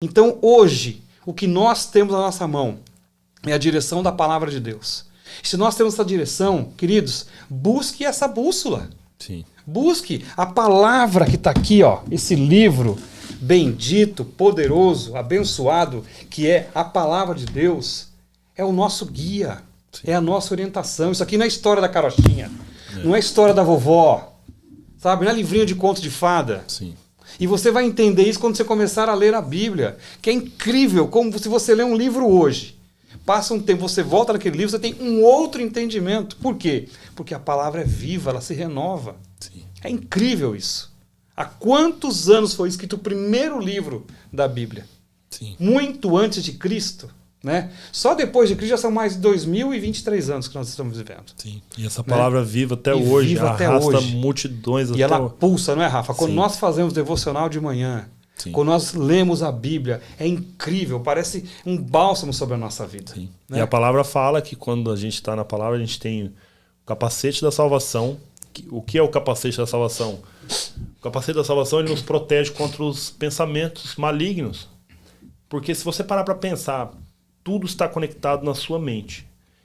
Então, hoje, o que nós temos na nossa mão é a direção da palavra de Deus. Se nós temos essa direção, queridos, busque essa bússola. Sim. Busque a palavra que está aqui, ó, esse livro bendito, poderoso, abençoado, que é a palavra de Deus, é o nosso guia, é a nossa orientação. Isso aqui não é história da carochinha, não é história da vovó, sabe? Não é livrinho de conto de fada. Sim. E você vai entender isso quando você começar a ler a Bíblia, que é incrível, como se você lê um livro hoje, passa um tempo, você volta naquele livro, você tem um outro entendimento. Por quê? Porque a palavra é viva, ela se renova. Sim. É incrível isso. Há quantos anos foi escrito o primeiro livro da Bíblia? Sim. Muito antes de Cristo, né? Só depois de Cristo já são mais de 2023 anos que nós estamos vivendo. Sim. E essa palavra viva até E hoje, viva até arrasta hoje. multidões. E ela pulsa, não é, Rafa? Quando Sim. nós fazemos devocional de manhã, Sim. quando nós lemos a Bíblia, é incrível, parece um bálsamo sobre a nossa vida. Sim. Né? E a palavra fala que quando a gente está na palavra, a gente tem o capacete da salvação. O que é o capacete da salvação? O capacete da salvação, ele nos protege contra os pensamentos malignos. Porque se você parar para pensar, tudo está conectado na sua mente.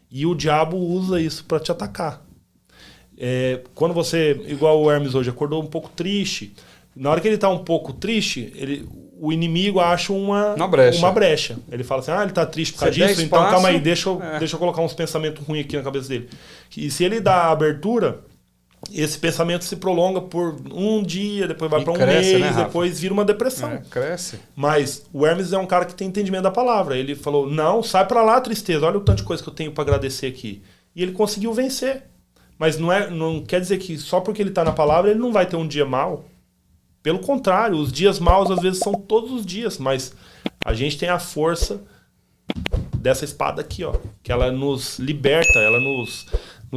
E o diabo usa isso para te atacar. Quando você, igual o Hermes hoje, acordou um pouco triste, na hora que ele está um pouco triste, o inimigo acha uma brecha. Ele fala assim, ele está triste por causa disso, então calma aí, deixa eu colocar uns pensamentos ruins aqui na cabeça dele. E se ele dá a abertura, esse pensamento se prolonga por um dia, depois vai para um mês, né, depois vira uma depressão. Cresce. Mas o Hermes é um cara que tem entendimento da palavra. Ele falou, não, sai para lá, tristeza, olha o tanto de coisa que eu tenho para agradecer aqui. E ele conseguiu vencer. Mas não quer dizer que só porque ele está na palavra ele não vai ter um dia mau. Pelo contrário, os dias maus às vezes são todos os dias, mas a gente tem a força dessa espada aqui, ó, que ela nos liberta, ela nos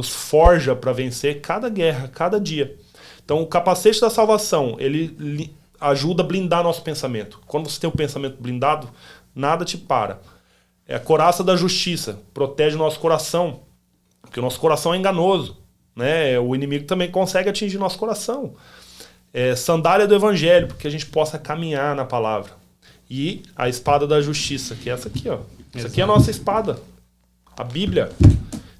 forja para vencer cada guerra, cada dia. Então o capacete da salvação, ele ajuda a blindar nosso pensamento. Quando você tem o pensamento blindado, nada te para. É a couraça da justiça, protege o nosso coração, porque o nosso coração é enganoso, né? O inimigo também consegue atingir nosso coração. Sandália do evangelho, porque a gente possa caminhar na palavra. E a espada da justiça, que é essa aqui, ó. Isso aqui é a nossa espada. A Bíblia.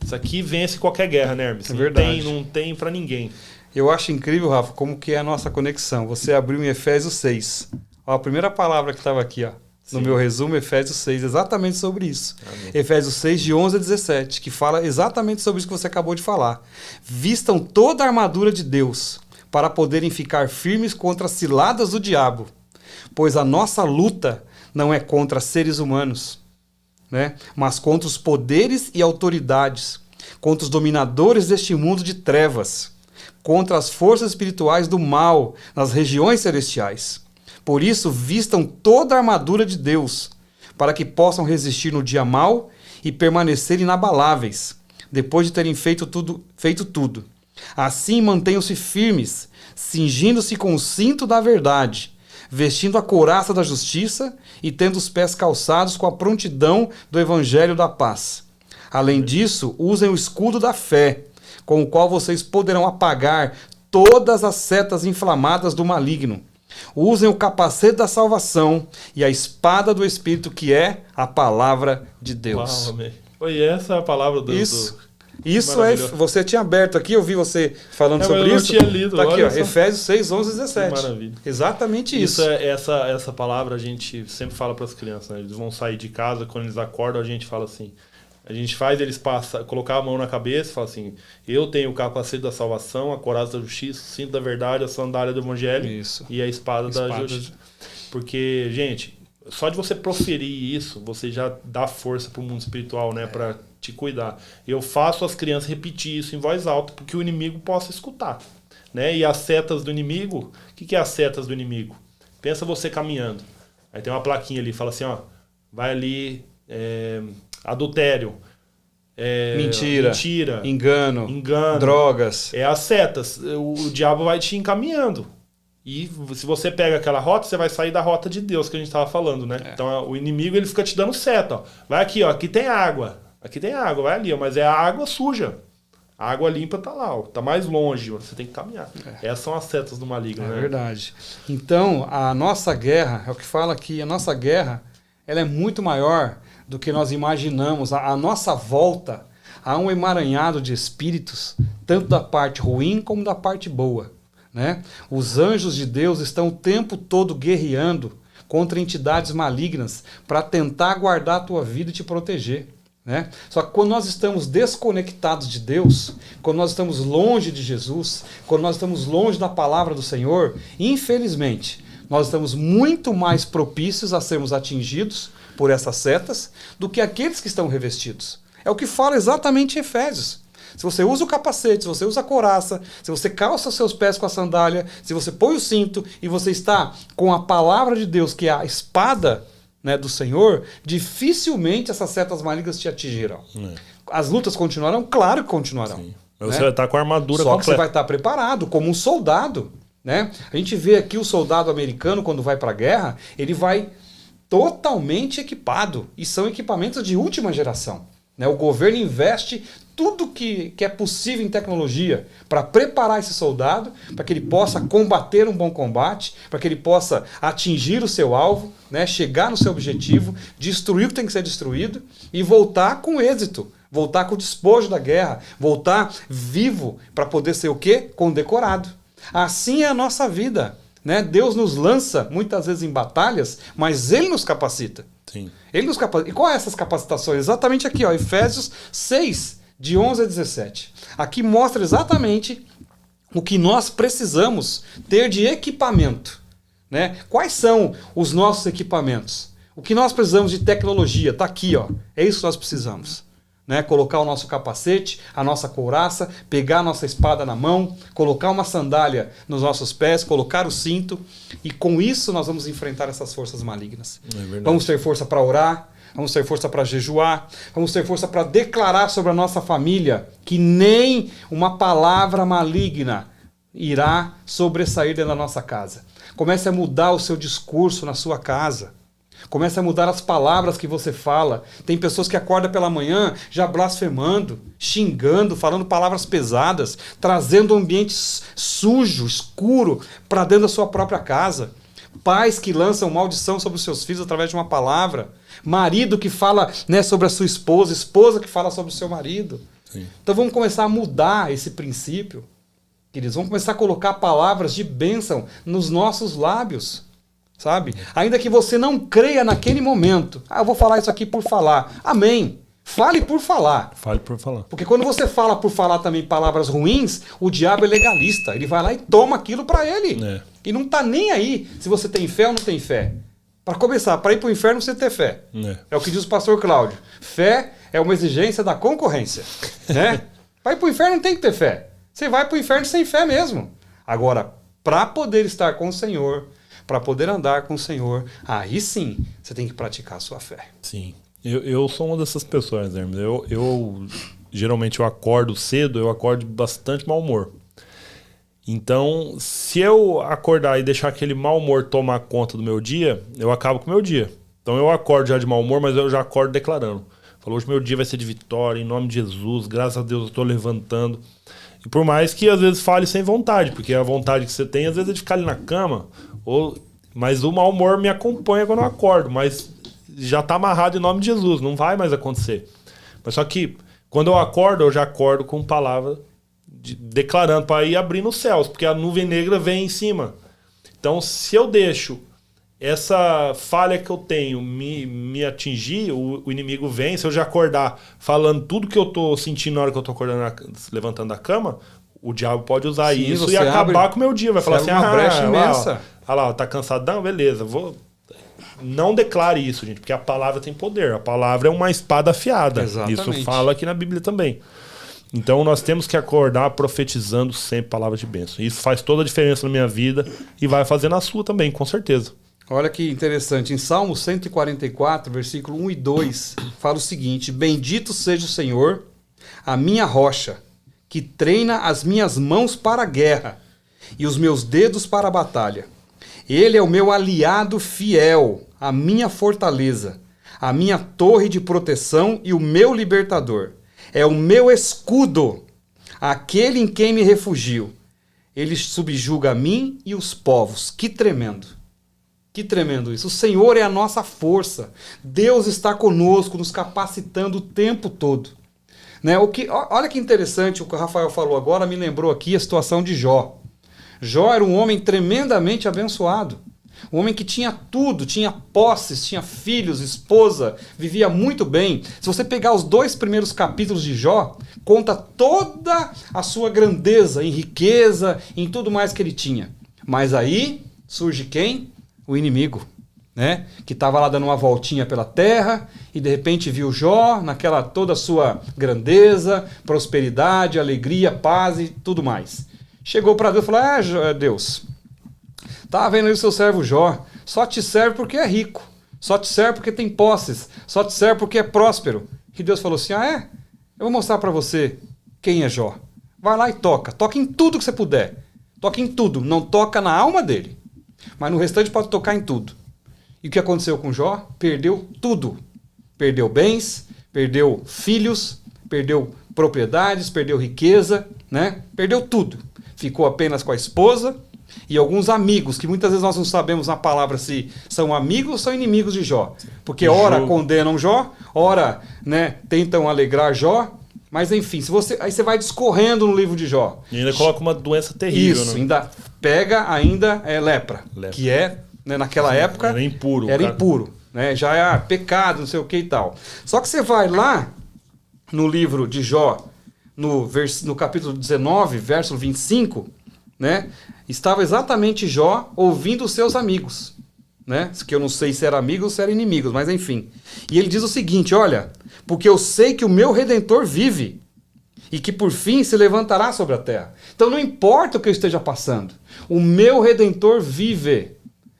Isso aqui vence qualquer guerra, né, Hermes? É verdade. Não tem pra ninguém. Eu acho incrível, Rafa, como que é a nossa conexão. Você abriu em Efésios 6. Ó, a primeira palavra que estava aqui, ó, no meu resumo, Efésios 6, exatamente sobre isso. Amém. Efésios 6, de 11 a 17, que fala exatamente sobre isso que você acabou de falar. Vistam toda a armadura de Deus, para poderem ficar firmes contra as ciladas do diabo, pois a nossa luta não é contra seres humanos, né? Mas contra os poderes e autoridades, contra os dominadores deste mundo de trevas, contra as forças espirituais do mal nas regiões celestiais. Por isso, vistam toda a armadura de Deus, para que possam resistir no dia mau e permanecer inabaláveis, depois de terem feito tudo. Assim mantenham-se firmes, cingindo-se com o cinto da verdade, vestindo a couraça da justiça e tendo os pés calçados com a prontidão do evangelho da paz. Além disso, usem o escudo da fé, com o qual vocês poderão apagar todas as setas inflamadas do maligno. Usem o capacete da salvação e a espada do Espírito, que é a palavra de Deus. Uau, amém. Foi essa a palavra do... Isso você tinha aberto aqui, eu vi você falando sobre isso. Eu não tinha lido. Tá aqui, ó, Efésios 6, 11 e 17. Que maravilha. Exatamente isso. Essa palavra a gente sempre fala para as crianças, né? Eles vão sair de casa, quando eles acordam, a gente fala assim, a gente faz eles colocar a mão na cabeça e fala assim, eu tenho o capacete da salvação, a couraça da justiça, o cinto da verdade, a sandália do evangelho e a espada da justiça. Porque, gente, só de você proferir isso, você já dá força para o mundo espiritual, né? Para te cuidar. Eu faço as crianças repetir isso em voz alta, porque o inimigo possa escutar, né? E as setas do inimigo, o que é as setas do inimigo? Pensa você caminhando, aí tem uma plaquinha ali, fala assim, ó, vai ali, adultério, mentira, engano, drogas. É as setas, o diabo vai te encaminhando. E se você pega aquela rota, você vai sair da rota de Deus que a gente estava falando, né? Então o inimigo ele fica te dando seta, ó. Vai aqui, ó, aqui tem água, vai ali, ó, mas é a água suja. A água limpa tá lá, ó, tá mais longe, você tem que caminhar. Essas são as setas do maligno, né? É verdade. Então, a nossa guerra, é o que fala aqui, a nossa guerra, ela é muito maior do que nós imaginamos. A nossa volta há um emaranhado de espíritos, tanto da parte ruim como da parte boa, né? Os anjos de Deus estão o tempo todo guerreando contra entidades malignas para tentar guardar a tua vida e te proteger, né? Só que quando nós estamos desconectados de Deus, quando nós estamos longe de Jesus, quando nós estamos longe da palavra do Senhor, infelizmente, nós estamos muito mais propícios a sermos atingidos por essas setas do que aqueles que estão revestidos. É o que fala exatamente em Efésios. Se você usa o capacete, se você usa a couraça, se você calça os seus pés com a sandália, se você põe o cinto e você está com a palavra de Deus, que é a espada, né, do Senhor, dificilmente essas setas malignas te atingirão. As lutas continuarão? Claro que continuarão. Sim. Você vai estar com a armadura Só completa. que você vai estar preparado, como um soldado, né? A gente vê aqui o soldado americano, quando vai para a guerra, ele vai totalmente equipado. E são equipamentos de última geração, né? O governo investe tudo que é possível em tecnologia para preparar esse soldado, para que ele possa combater um bom combate, para que ele possa atingir o seu alvo, né? Chegar no seu objetivo, destruir o que tem que ser destruído e voltar com êxito, voltar com o despojo da guerra, voltar vivo para poder ser o quê? Condecorado. Assim é a nossa vida, né? Deus nos lança muitas vezes em batalhas, mas Ele nos capacita. Sim. Ele nos capacita. E qual é essas capacitações? Exatamente aqui, ó, Efésios 6, de 11 a 17. Aqui mostra exatamente o que nós precisamos ter de equipamento, né? Quais são os nossos equipamentos? O que nós precisamos de tecnologia? Está aqui, ó. É isso que nós precisamos. Né? Colocar o nosso capacete, a nossa couraça, pegar a nossa espada na mão, colocar uma sandália nos nossos pés, colocar o cinto, e com isso nós vamos enfrentar essas forças malignas. Vamos ter força para orar, vamos ter força para jejuar, vamos ter força para declarar sobre a nossa família que nem uma palavra maligna irá sobressair dentro da nossa casa. Comece a mudar o seu discurso na sua casa. Comece a mudar as palavras que você fala. Tem pessoas que acordam pela manhã já blasfemando, xingando, falando palavras pesadas, trazendo um ambiente sujo, escuro para dentro da sua própria casa. Pais que lançam maldição sobre os seus filhos através de uma palavra. Marido que fala, né, sobre a sua esposa, esposa que fala sobre o seu marido. Sim. Então vamos começar a mudar esse princípio, queridos. Vamos começar a colocar palavras de bênção nos nossos lábios. Sabe? Ainda que você não creia naquele momento. Eu vou falar isso aqui por falar. Amém. Fale por falar. Fale por falar. Porque quando você fala por falar também palavras ruins, o diabo é legalista. Ele vai lá e toma aquilo para ele. E não tá nem aí se você tem fé ou não tem fé. Para começar, para ir para o inferno você ter fé. É o que diz o pastor Cláudio. Fé é uma exigência da concorrência. Né? Para ir para o inferno não tem que ter fé. Você vai para o inferno sem fé mesmo. Agora, para poder estar com o Senhor, para poder andar com o Senhor, aí sim você tem que praticar a sua fé. Sim. Eu sou uma dessas pessoas, Hermes. Eu geralmente eu acordo cedo, eu acordo de bastante mau humor. Então, se eu acordar e deixar aquele mau humor tomar conta do meu dia, eu acabo com o meu dia. Então eu acordo já de mau humor, mas eu já acordo declarando. Falou, hoje meu dia vai ser de vitória, em nome de Jesus, graças a Deus eu estou levantando. E por mais que às vezes fale sem vontade, porque a vontade que você tem às vezes é de ficar ali na cama, mas o mau humor me acompanha quando eu acordo, mas já está amarrado em nome de Jesus, não vai mais acontecer. Mas só que quando eu acordo, eu já acordo com palavra declarando para ir abrindo os céus, porque a nuvem negra vem em cima. Então se eu deixo essa falha que eu tenho me atingir, o inimigo vem. Se eu já acordar falando tudo que eu tô sentindo na hora que eu tô acordando, levantando da cama, o diabo pode usar isso e acabar com o meu dia. Vai falar assim, uma brecha imensa. Olha lá, tá cansadão? Beleza, não declare isso, gente, porque a palavra tem poder. A palavra é uma espada afiada. Exatamente. Isso fala aqui na Bíblia também. Então nós temos que acordar profetizando sempre palavras de bênção. Isso faz toda a diferença na minha vida e vai fazer na sua também, com certeza. Olha que interessante, em Salmo 144, versículo 1 e 2, fala o seguinte: bendito seja o Senhor, a minha rocha, que treina as minhas mãos para a guerra e os meus dedos para a batalha. Ele é o meu aliado fiel, a minha fortaleza, a minha torre de proteção e o meu libertador. É o meu escudo, aquele em quem me refugio, ele subjuga a mim e os povos. Que tremendo. Que tremendo isso. O Senhor é a nossa força. Deus está conosco, nos capacitando o tempo todo. Né? Olha que interessante o que o Rafael falou agora, me lembrou aqui a situação de Jó. Jó era um homem tremendamente abençoado. Um homem que tinha tudo, tinha posses, tinha filhos, esposa, vivia muito bem. Se você pegar os 2 primeiros capítulos de Jó, conta toda a sua grandeza em riqueza, em tudo mais que ele tinha. Mas aí surge quem? O inimigo, né? Que estava lá dando uma voltinha pela terra e de repente viu Jó naquela toda a sua grandeza, prosperidade, alegria, paz e tudo mais. Chegou para Deus e falou: Deus, tá vendo aí o seu servo Jó, só te serve porque é rico, só te serve porque tem posses, só te serve porque é próspero. E Deus falou assim: eu vou mostrar para você quem é Jó. Vai lá e toca em tudo que você puder, toca em tudo, não toca na alma dele, mas no restante pode tocar em tudo. E o que aconteceu com Jó? Perdeu tudo, perdeu bens, perdeu filhos, perdeu propriedades, perdeu riqueza, né? Perdeu tudo, ficou apenas com a esposa e alguns amigos, que muitas vezes nós não sabemos na palavra se são amigos ou são inimigos de Jó. Porque ora condenam Jó, ora, né, tentam alegrar Jó, mas enfim, aí você vai discorrendo no livro de Jó. E ainda coloca uma doença terrível. Isso, né? Ainda pega lepra, que é, né, naquela época... Era impuro. Era impuro, né, já é pecado, não sei o que e tal. Só que você vai lá no livro de Jó, no capítulo 19, verso 25, né? Estava exatamente Jó ouvindo os seus amigos, né? Que eu não sei se eram amigos ou se eram inimigos, mas enfim. E ele diz o seguinte: olha, porque eu sei que o meu Redentor vive e que por fim se levantará sobre a terra. Então não importa o que eu esteja passando, o meu Redentor vive,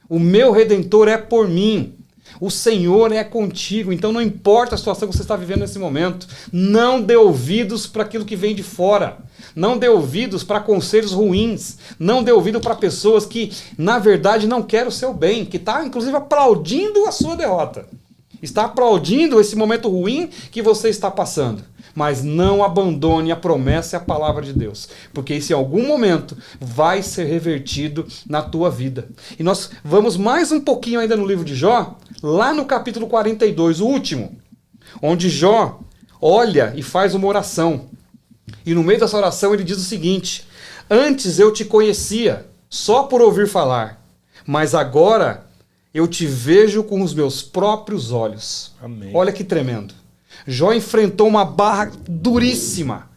o meu Redentor é por mim. O Senhor é contigo, então não importa a situação que você está vivendo nesse momento, não dê ouvidos para aquilo que vem de fora, não dê ouvidos para conselhos ruins, não dê ouvido para pessoas que, na verdade, não querem o seu bem, que está, inclusive, aplaudindo a sua derrota, está aplaudindo esse momento ruim que você está passando. Mas não abandone a promessa e a palavra de Deus, porque isso em algum momento vai ser revertido na tua vida. E nós vamos mais um pouquinho ainda no livro de Jó, lá no capítulo 42, o último, onde Jó olha e faz uma oração. E no meio dessa oração ele diz o seguinte: antes eu te conhecia só por ouvir falar, mas agora eu te vejo com os meus próprios olhos. Amém. Olha que tremendo. Jó enfrentou uma barra duríssima,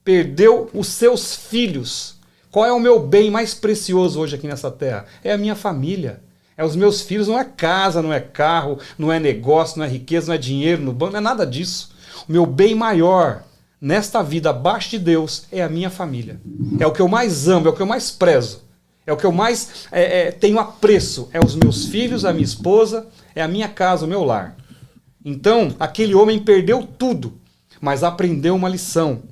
perdeu os seus filhos. Qual é o meu bem mais precioso hoje aqui nessa terra? É a minha família, é os meus filhos, não é casa, não é carro, não é negócio, não é riqueza, não é dinheiro no banco, não é nada disso. O meu bem maior nesta vida abaixo de Deus é a minha família. É o que eu mais amo, é o que eu mais prezo, é o que eu mais tenho apreço, é os meus filhos, a minha esposa, é a minha casa, o meu lar. Então, aquele homem perdeu tudo, mas aprendeu uma lição.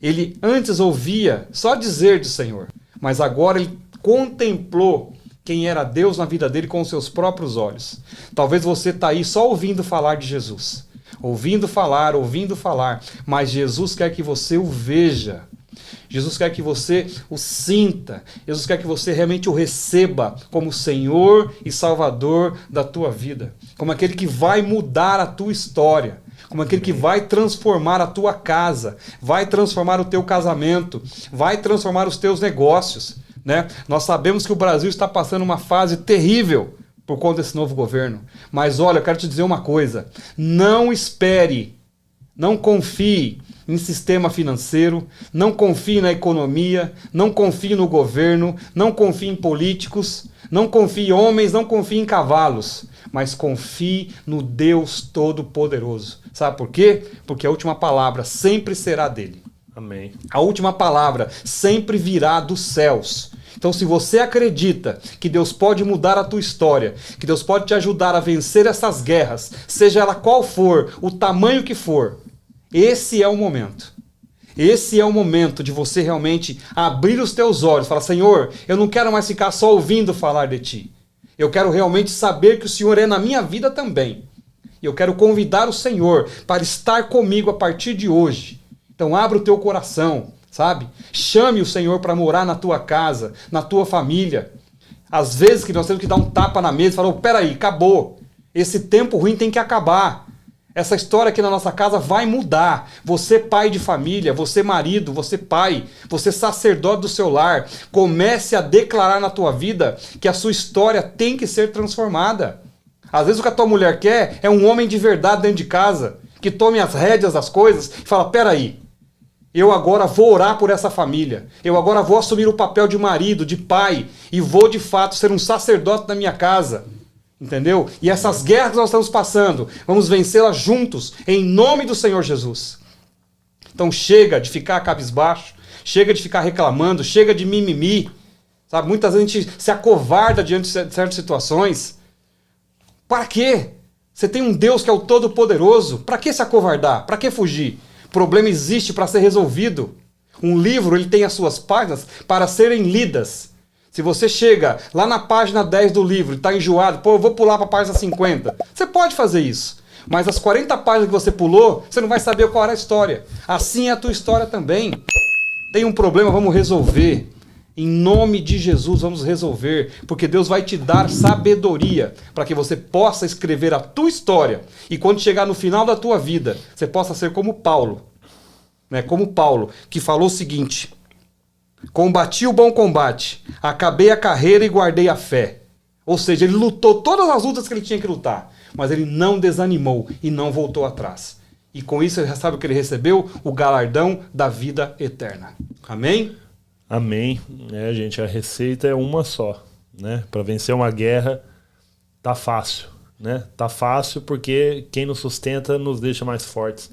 Ele antes ouvia só dizer do Senhor, mas agora ele contemplou quem era Deus na vida dele com os seus próprios olhos. Talvez você está aí só ouvindo falar de Jesus, ouvindo falar, mas Jesus quer que você o veja. Jesus quer que você o sinta. Jesus quer que você realmente o receba como Senhor e Salvador da tua vida. Como aquele que vai mudar a tua história. Como aquele que vai transformar a tua casa. Vai transformar o teu casamento. Vai transformar os teus negócios. Né? Nós sabemos que o Brasil está passando uma fase terrível por conta desse novo governo. Mas olha, eu quero te dizer uma coisa. Não espere, não confie em sistema financeiro, não confie na economia, não confie no governo, não confie em políticos, não confie em homens, não confie em cavalos, mas confie no Deus Todo-Poderoso. Sabe por quê? Porque a última palavra sempre será dele. Amém. A última palavra sempre virá dos céus. Então, se você acredita que Deus pode mudar a tua história, que Deus pode te ajudar a vencer essas guerras, seja ela qual for, o tamanho que for, esse é o momento. Esse é o momento de você realmente abrir os teus olhos e falar: Senhor, eu não quero mais ficar só ouvindo falar de Ti. Eu quero realmente saber que o Senhor é na minha vida também. E eu quero convidar o Senhor para estar comigo a partir de hoje. Então abra o teu coração, sabe? Chame o Senhor para morar na tua casa, na tua família. Às vezes que nós temos que dar um tapa na mesa e falar, oh, peraí, acabou. Esse tempo ruim tem que acabar. Essa história aqui na nossa casa vai mudar. Você pai de família, você marido, você pai, você sacerdote do seu lar, comece a declarar na tua vida que a sua história tem que ser transformada. Às vezes o que a tua mulher quer é um homem de verdade dentro de casa, que tome as rédeas das coisas e fala, peraí, eu agora vou orar por essa família, eu agora vou assumir o papel de marido, de pai, e vou de fato ser um sacerdote na minha casa. Entendeu? E essas guerras que nós estamos passando, vamos vencê-las juntos, em nome do Senhor Jesus. Então chega de ficar cabisbaixo, chega de ficar reclamando, chega de mimimi. Sabe? Muitas vezes a gente se acovarda diante de certas situações. Para quê? Você tem um Deus que é o Todo-Poderoso. Para que se acovardar? Para que fugir? O problema existe para ser resolvido. Um livro ele tem as suas páginas para serem lidas. Se você chega lá na página 10 do livro e está enjoado, pô, eu vou pular para a página 50. Você pode fazer isso. Mas as 40 páginas que você pulou, você não vai saber qual era a história. Assim é a tua história também. Tem um problema, vamos resolver. Em nome de Jesus, vamos resolver. Porque Deus vai te dar sabedoria para que você possa escrever a tua história. E quando chegar no final da tua vida, você possa ser como Paulo. Né? Como Paulo, que falou o seguinte... Combati o bom combate, acabei a carreira e guardei a fé. Ou seja, ele lutou todas as lutas que ele tinha que lutar, mas ele não desanimou e não voltou atrás. E com isso, ele sabe o que ele recebeu? O galardão da vida eterna. Amém? Amém. Gente, a receita é uma só. Né? Para vencer uma guerra, tá fácil. Né? Tá fácil porque quem nos sustenta nos deixa mais fortes.